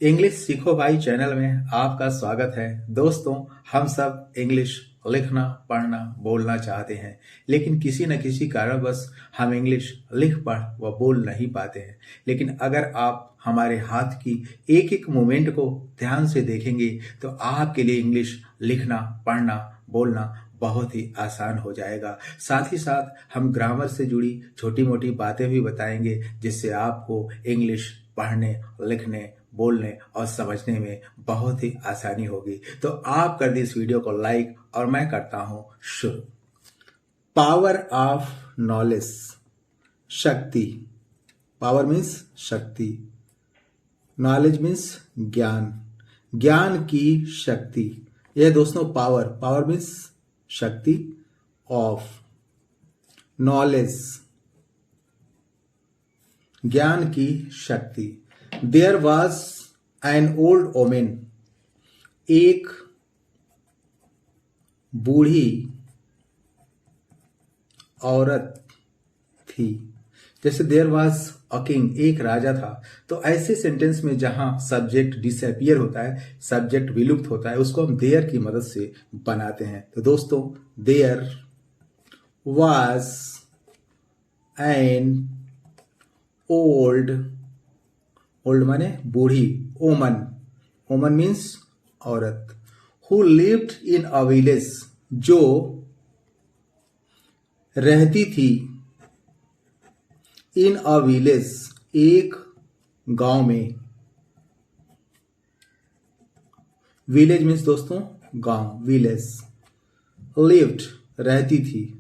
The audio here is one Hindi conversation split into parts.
इंग्लिश सीखो भाई चैनल में आपका स्वागत है। दोस्तों, हम सब इंग्लिश लिखना, पढ़ना, बोलना चाहते हैं, लेकिन किसी न किसी कारणवश हम इंग्लिश लिख पढ़ व बोल नहीं पाते हैं। लेकिन अगर आप हमारे हाथ की एक एक मूवमेंट को ध्यान से देखेंगे तो आपके लिए इंग्लिश लिखना, पढ़ना, बोलना बहुत ही आसान हो जाएगा। साथ ही साथ हम ग्रामर से जुड़ी छोटी मोटी बातें भी बताएंगे, जिससे आपको इंग्लिश पढ़ने, लिखने, बोलने और समझने में बहुत ही आसानी होगी। तो आप कर दी इस वीडियो को लाइक और मैं करता हूं शुरू। पावर ऑफ नॉलेज, शक्ति। पावर मीन्स शक्ति, नॉलेज मीन्स ज्ञान, ज्ञान की शक्ति। यह दोस्तों पावर, पावर मीन्स शक्ति, ऑफ नॉलेज ज्ञान की शक्ति। There was an old women, एक बूढ़ी औरत थी। जैसे देयर वॉज अ किंग, एक राजा था, तो ऐसे सेंटेंस में जहां सब्जेक्ट डिसअपियर होता है, सब्जेक्ट विलुप्त होता है, उसको हम देयर की मदद से बनाते हैं। तो दोस्तों, there was an old, old माने बूढ़ी, ओमन, ओमन मीन्स औरत, who lived in a village, जो रहती थी, इन अ विलेज, एक गांव में। विलेज मीन्स दोस्तों गांव, विलेज, लिव्ड रहती थी।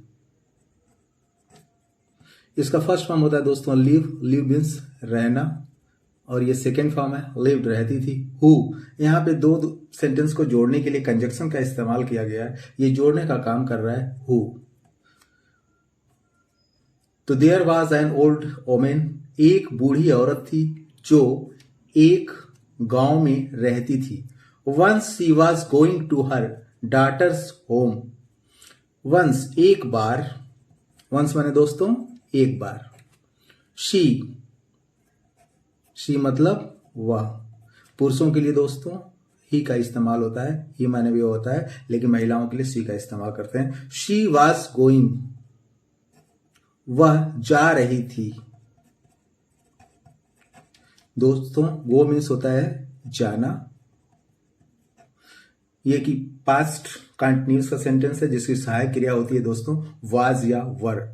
इसका फर्स्ट फॉर्म होता है दोस्तों लिव, लिव मीन्स रहना, और ये सेकेंड फॉर्म है लिव्ड रहती थी। हु, यहां पे दो सेंटेंस को जोड़ने के लिए कंजक्शन का इस्तेमाल किया गया है, ये जोड़ने का काम कर रहा है हु। तो there was an old women, एक बूढ़ी औरत थी जो एक गांव में रहती थी। Once she was going to her daughter's home, once एक बार, वंस माने दोस्तों एक बार, शी, शी मतलब वह। पुरुषों के लिए दोस्तों ही का इस्तेमाल होता है, ही माने भी होता है, लेकिन महिलाओं के लिए शी का इस्तेमाल करते हैं। शी वॉज गोइंग, वह जा रही थी। दोस्तों गो मीन्स होता है जाना, ये कि पास्ट कंटिन्यूस का सेंटेंस है जिसकी सहायक क्रिया होती है दोस्तों वाज या वर।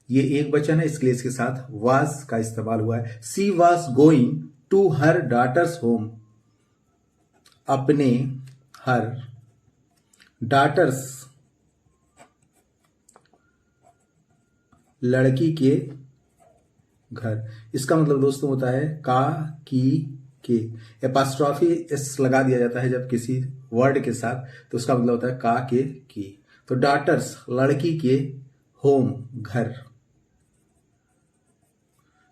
ये एक वचन है, इसलिए इसके साथ वाज का इस्तेमाल हुआ है। She was going to her daughter's home, अपने हर डॉटर्स लड़की के घर। इसका मतलब दोस्तों होता है का, की, के। एपॉस्ट्रोफी एस लगा दिया जाता है जब किसी वर्ड के साथ, तो उसका मतलब होता है का, के, की। तो डॉटर्स लड़की के, होम घर,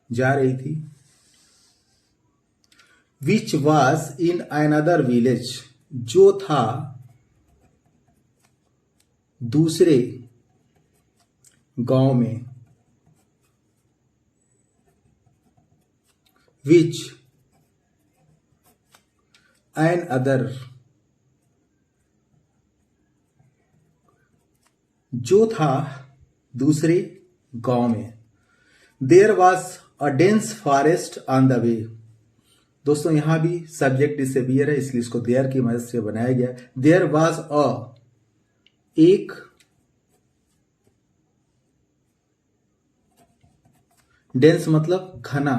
जा रही थी। Which was in another village, जो था दूसरे गांव में। विच एन अदर, जो था दूसरे गांव में। There was a dense forest on the way, दोस्तों यहां भी सब्जेक्ट डिसअपियर है, इसलिए इसको देयर की मदद से बनाया गया। देयर वॉज अ, एक डेंस मतलब घना,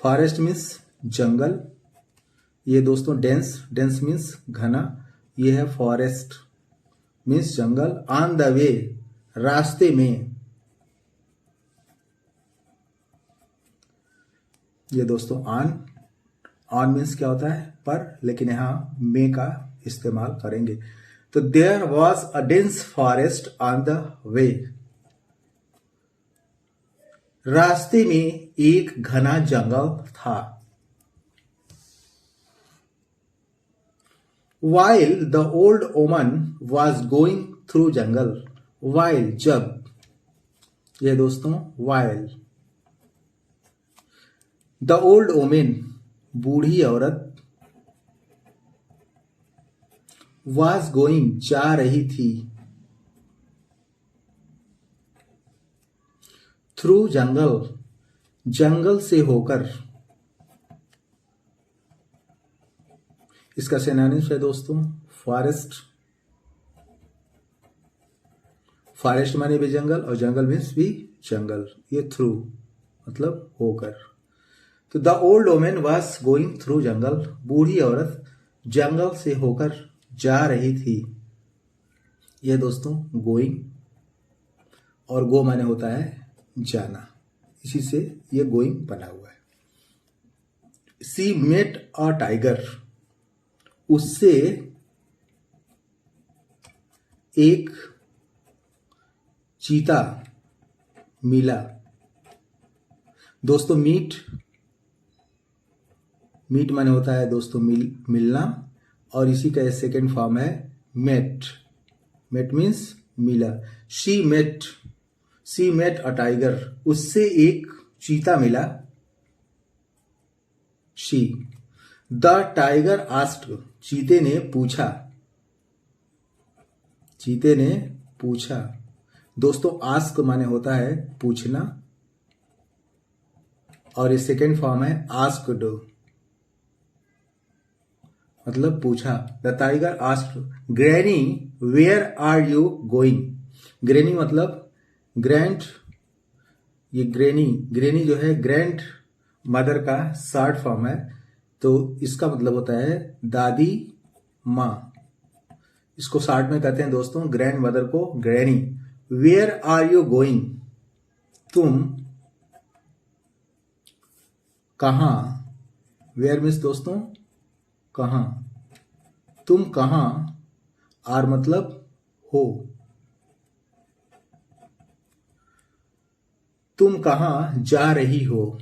फॉरेस्ट मीन्स जंगल, ये दोस्तों डेंस, डेंस मीन्स घना, ये है forest means jungle. On the way, रास्ते में, ये दोस्तों ऑन, ऑन मीन्स क्या होता है पर, लेकिन यहां मे का इस्तेमाल करेंगे। तो there was a dense forest on the way, रास्ते में एक घना जंगल था। While the old woman was going through जंगल, वाइल जब, ये दोस्तों वाइल द ओल्ड वोमेन, बूढ़ी औरत was going जा रही थी थ्रू जंगल जंगल से होकर। इसका सिनोनिम्स है दोस्तों फॉरेस्ट। फॉरेस्ट माने भी जंगल और जंगल मीन्स भी जंगल। ये थ्रू मतलब होकर। तो the old women was going through jungle, बूढ़ी औरत जंगल से होकर जा रही थी। यह दोस्तों गोइंग, और गो माने होता है जाना, इसी से यह गोइंग बना हुआ है। सी मेट अ टाइगर, उससे एक चीता मिला। दोस्तों मीट माने होता है दोस्तों मिलना, और इसी का सेकेंड फॉर्म है मेट। मेट मीन्स मिला। शी मेट अ टाइगर, उससे एक चीता मिला। शी द टाइगर आस्क्ड, चीते ने पूछा। दोस्तों आस्क माने होता है पूछना, और इस सेकेंड फॉर्म है आस्क्ड मतलब पूछा। The tiger asked granny where are you going. Granny मतलब ग्रैंड, ये ग्रैनी जो है ग्रैंड मदर का शॉर्ट फॉर्म है, तो इसका मतलब होता है दादी माँ। इसको शॉर्ट में कहते हैं दोस्तों ग्रैंड मदर को granny. Where are you going, तुम कहां। वेयर मीन्स दोस्तों कहां, तुम कहां। आर मतलब हो, तुम कहां जा रही हो।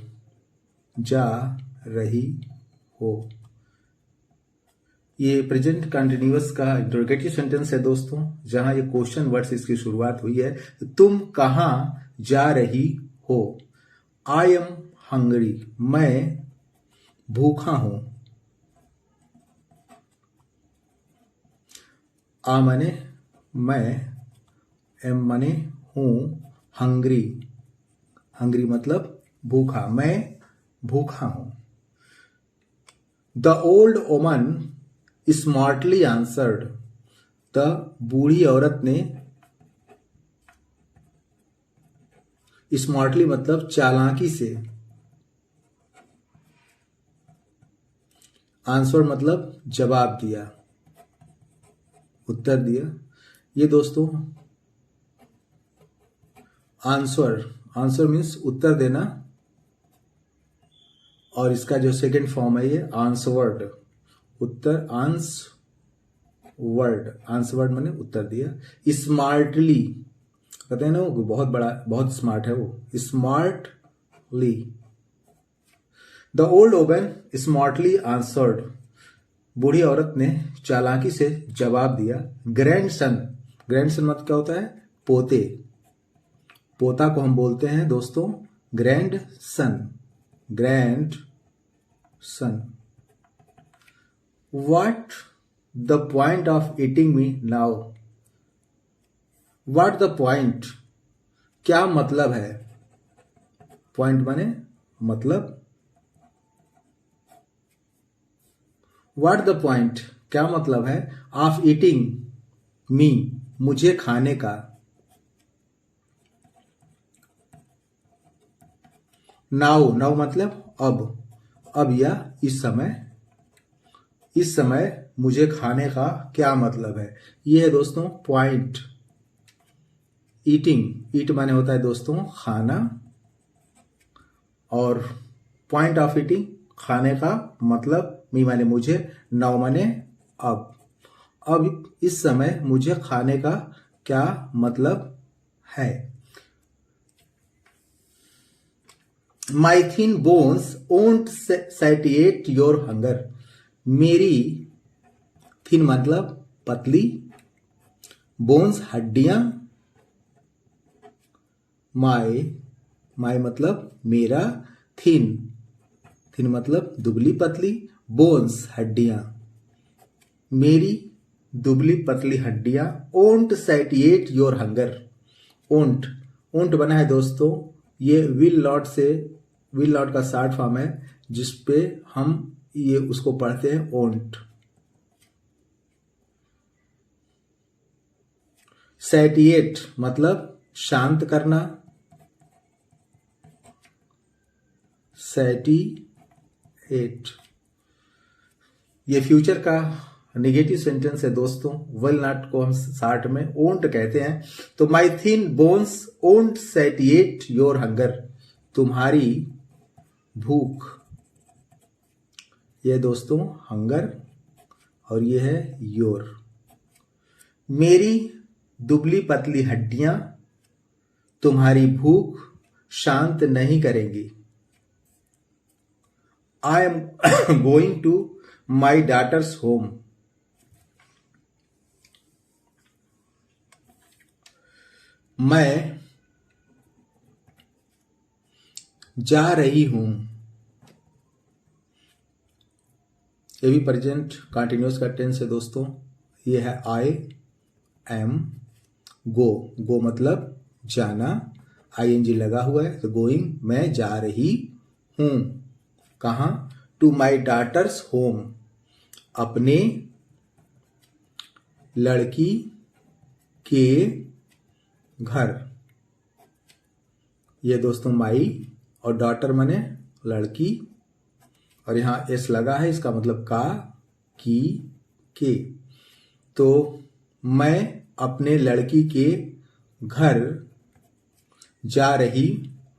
ये प्रेजेंट कंटिन्यूअस का इंटरोगेटिव सेंटेंस है दोस्तों, जहां ये क्वेश्चन वर्ड से इसकी शुरुआत हुई है। तुम कहां जा रही हो। आई एम हंग्री, मैं भूखा हूं। आ माने मैं, एम माने हूं, हंग्री मतलब भूखा, मैं भूखा हूं। The old woman smartly answered, the बूढ़ी औरत ने, स्मार्टली मतलब चालाकी से, आंसर मतलब जवाब दिया, उत्तर दिया। ये दोस्तों आंसर मीन्स उत्तर देना, और इसका जो सेकंड फॉर्म है ये आंसवर्ड, उत्तर आंसवर्ड माने उत्तर दिया। स्मार्टली कहते हैं ना वो बहुत स्मार्ट है वो, smartly. The old woman smartly answered, बूढ़ी औरत ने चालाकी से जवाब दिया। ग्रैंडसन मतलब क्या होता है पोता को हम बोलते हैं दोस्तों grandson. What the point of eating me now. What the point, क्या मतलब है। पॉइंट माने मतलब। व्हाट द पॉइंट, क्या मतलब है। ऑफ ईटिंग मी, मुझे खाने का। नाउ मतलब अब या इस समय मुझे खाने का क्या मतलब है। ये है दोस्तों पॉइंट। ईट माने होता है दोस्तों खाना, और पॉइंट ऑफ ईटिंग खाने का मतलब, मी माने मुझे, नाउ माने अब इस समय मुझे खाने का क्या मतलब है। माई thin bones ओंट satiate your hunger, मेरी थिन मतलब पतली, बोन्स हड्डियां, माई मतलब मेरा, थिन थिन मतलब दुबली पतली, बोन्स हड्डियां, मेरी दुबली पतली हड्डियां ओंट सैटिएट योर हंगर। ओंट, ओंट बना है दोस्तों, ये विल नॉट का शॉर्ट फॉर्म है जिसपे हम ये उसको पढ़ते हैं ओंट। सैटिएट मतलब शांत करना, सैटिएट ये फ्यूचर का नेगेटिव सेंटेंस है दोस्तों। विल नॉट को हम शॉर्ट में ओंट कहते हैं। तो माई thin bones ओंट satiate your hunger, तुम्हारी भूख, ये दोस्तों हंगर और ये है योर। मेरी दुबली पतली हड्डियां तुम्हारी भूख शांत नहीं करेंगी। I am going to my daughter's home, मैं जा रही हूं। ये भी प्रेजेंट कंटिन्यूअस का टेंस है दोस्तों। ये है आई एम गो, गो मतलब जाना, आईएनजी लगा हुआ है तो गोइंग, मैं जा रही हूं। कहां? टू माई डॉटर्स होम, अपने लड़की के घर। ये दोस्तों माई और डॉटर माने लड़की, और यहां एस लगा है, इसका मतलब का, की, के। तो मैं अपने लड़की के घर जा रही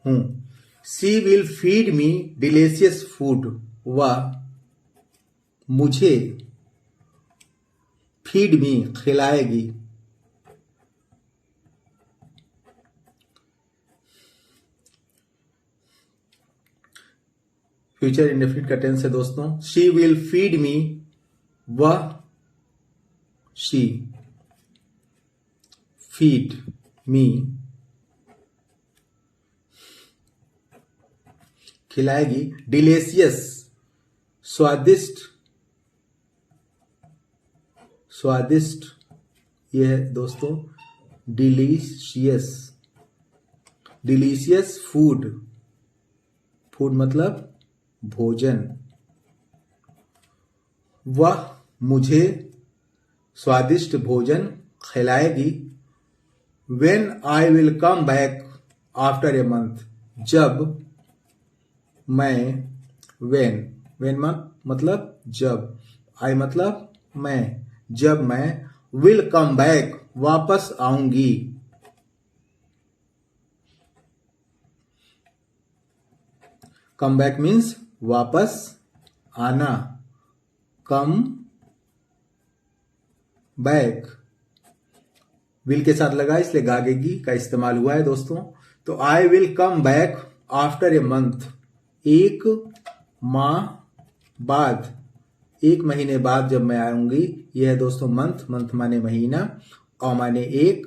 हूं। She will feed me delicious food, वह मुझे फीड मी खिलाएगी। फ्यूचर इंडेफिनिट का टेंस है दोस्तों। शी विल फीड मी, वह शी फीड मी खिलाएगी। डिलीशियस स्वादिष्ट, स्वादिष्ट ये है दोस्तों डिलीशियस, डिलीशियस फूड, फूड मतलब भोजन। वह मुझे स्वादिष्ट भोजन खिलाएगी। When I will come back after a month, जब मैं, when मतलब जब, I मतलब मैं, जब मैं, will come back वापस आऊंगी। come back means वापस आना, come back विल के साथ लगा इसलिए गागेगी का इस्तेमाल हुआ है दोस्तों। तो I will come back after a month, एक माह बाद, एक महीने बाद जब मैं आऊंगी। यह है दोस्तों मंथ, मंथ माने महीना, और माने एक,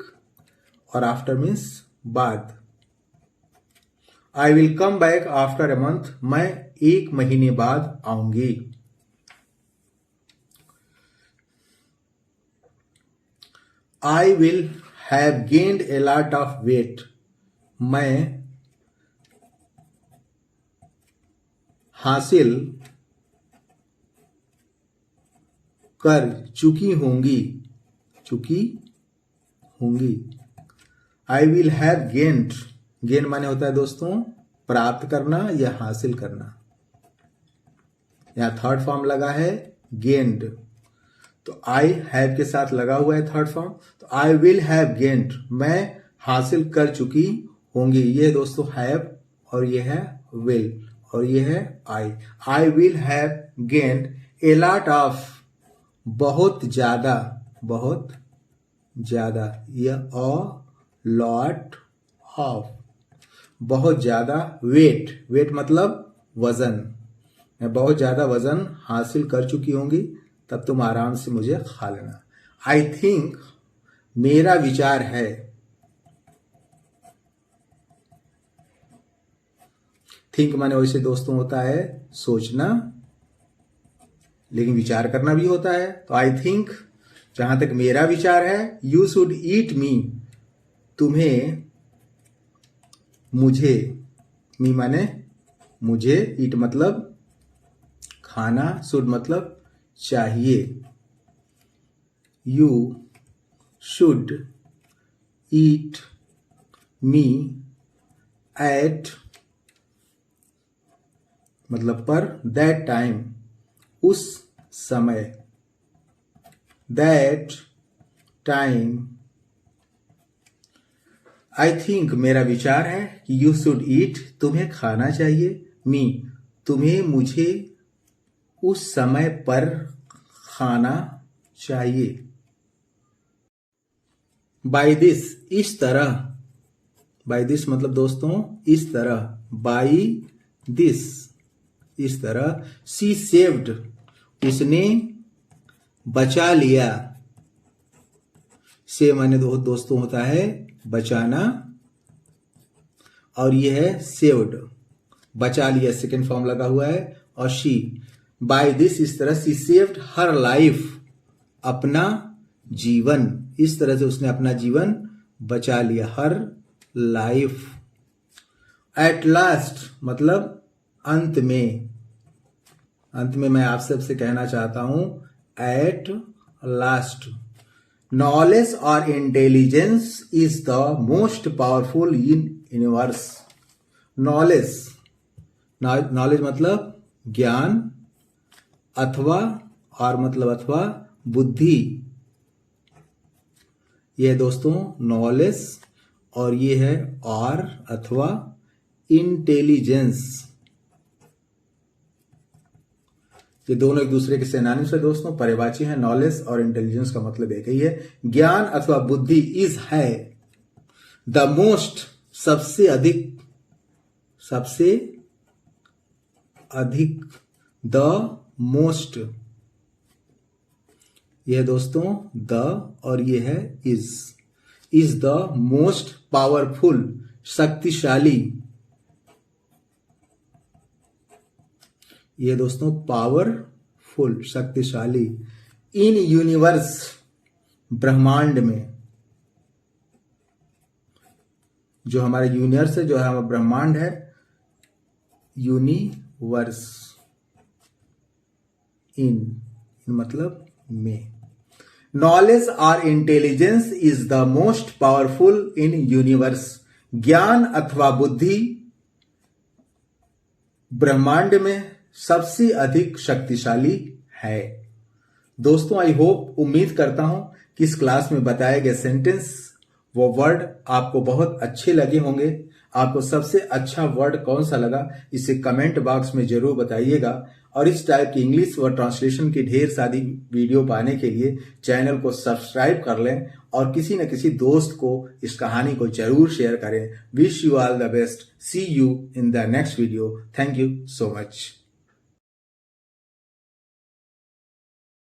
और आफ्टर मीन्स बाद। I will come back after a month, मैं एक महीने बाद आऊंगी। I will have gained a lot of weight, मैं हासिल कर चुकी होंगी, चुकी होंगी। I will have gained, gain माने होता है दोस्तों प्राप्त करना या हासिल करना। यहां थर्ड फॉर्म लगा है गेंड, तो आई हैव के साथ लगा हुआ है थर्ड फॉर्म। तो आई विल हैव गेंड, मैं हासिल कर चुकी होंगी। ये दोस्तों हैव और ये है विल और ये है I. I will have gained a lot of, बहुत ज्यादा, बहुत ज्यादा, यह अ लॉट ऑफ, बहुत ज्यादा वेट, वेट मतलब वजन, मैं बहुत ज्यादा वजन हासिल कर चुकी होंगी, तब तुम आराम से मुझे खा लेना। आई थिंक, मेरा विचार है। थिंक माने वैसे दोस्तों होता है सोचना, लेकिन विचार करना भी होता है। तो आई थिंक, जहां तक मेरा विचार है, यू शुड ईट मी, तुम्हें, मुझे, मी माने मुझे, ईट मतलब खाना, शुड मतलब चाहिए, you should eat me at मतलब पर, दैट टाइम उस समय, दैट टाइम। आई थिंक मेरा विचार है कि यू शुड ईट तुम्हें खाना चाहिए, मी तुम्हें, मुझे उस समय पर खाना चाहिए। बाय दिस इस तरह, बाय दिस मतलब दोस्तों इस तरह, बाय दिस इस तरह, शी सेव्ड उसने बचा लिया, से माने दोस्तों होता है बचाना, और ये है सेव्ड, बचा लिया, सेकेंड फॉर्म लगा हुआ है, और शी, बाय दिस इस तरह, शी सेव्ड हर लाइफ अपना जीवन, इस तरह से उसने अपना जीवन बचा लिया, हर लाइफ। एट लास्ट मतलब अंत में, अंत में मैं आप सबसे कहना चाहता हूं एट लास्ट, नॉलेज और intelligence is the most powerful in universe. Knowledge, knowledge मतलब ज्ञान, अथवा, और मतलब अथवा, बुद्धि, यह है दोस्तों नॉलेज, और ये है और अथवा इंटेलिजेंस, ये दोनों एक दूसरे के सिनोनिम्स है दोस्तों, पर्यायवाची है। नॉलेज और इंटेलिजेंस का मतलब एक ही है। ज्ञान अथवा बुद्धि इज है द मोस्ट, सबसे अधिक, सबसे अधिक, द मोस्ट, यह दोस्तों द, और ये है इज द मोस्ट पावरफुल, शक्तिशाली, ये दोस्तों पावरफुल, शक्तिशाली, इन यूनिवर्स, ब्रह्मांड में, जो हमारा यूनिवर्स है, जो हमारा ब्रह्मांड है, यूनिवर्स, इन मतलब में। नॉलेज और intelligence is the most powerful in universe, ज्ञान अथवा बुद्धि ब्रह्मांड में सबसे अधिक शक्तिशाली है। दोस्तों आई होप, उम्मीद करता हूं कि इस क्लास में बताए गए सेंटेंस, वो वर्ड आपको बहुत अच्छे लगे होंगे। आपको सबसे अच्छा वर्ड कौन सा लगा इसे कमेंट बॉक्स में जरूर बताइएगा, और इस टाइप की इंग्लिश वर्ड ट्रांसलेशन की ढेर सारी वीडियो पाने के लिए चैनल को सब्सक्राइब कर लें, और किसी न किसी दोस्त को इस कहानी को जरूर शेयर करें। Wish you all the best, see you in the next video, thank you so much.